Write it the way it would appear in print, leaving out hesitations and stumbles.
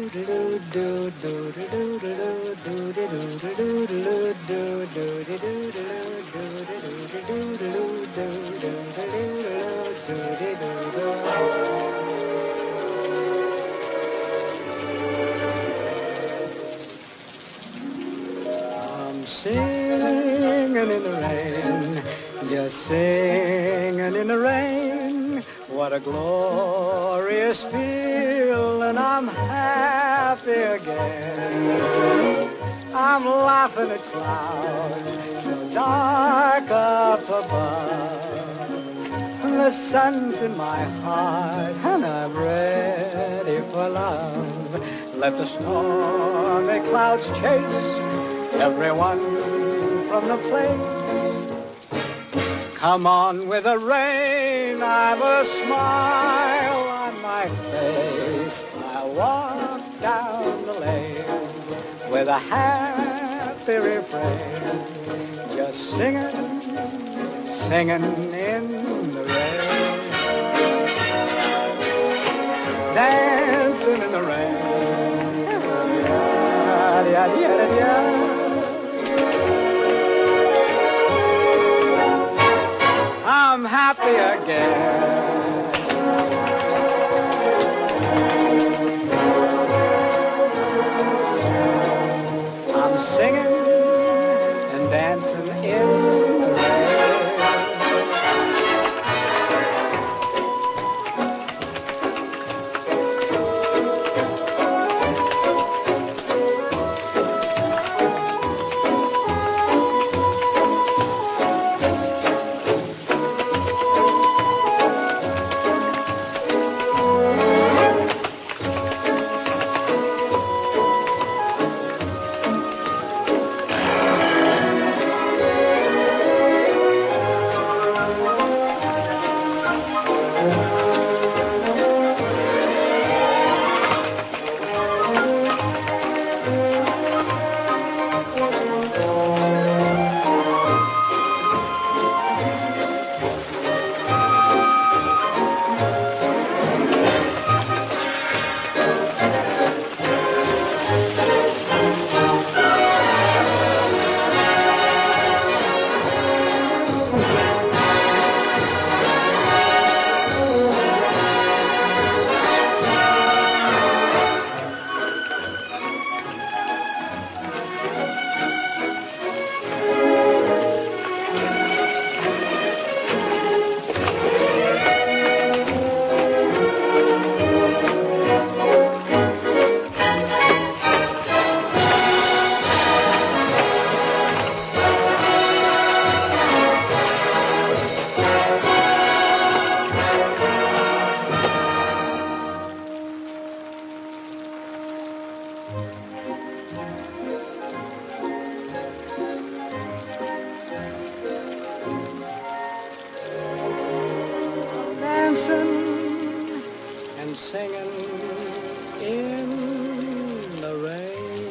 I'm singing in the rain, just singing in the rain. What a glorious feeling, I'm happy again. I'm laughing at clouds so dark up above. The sun's in my heart and I'm ready for love. Let the stormy clouds chase everyone from the place. Come on with the rain, I've a smile on my face. I walk down the lane with a happy refrain, just singing, singing in the rain, dancing in the rain. I'm happy again. I'm singing and dancing in the rain. Dancing and singing in the rain.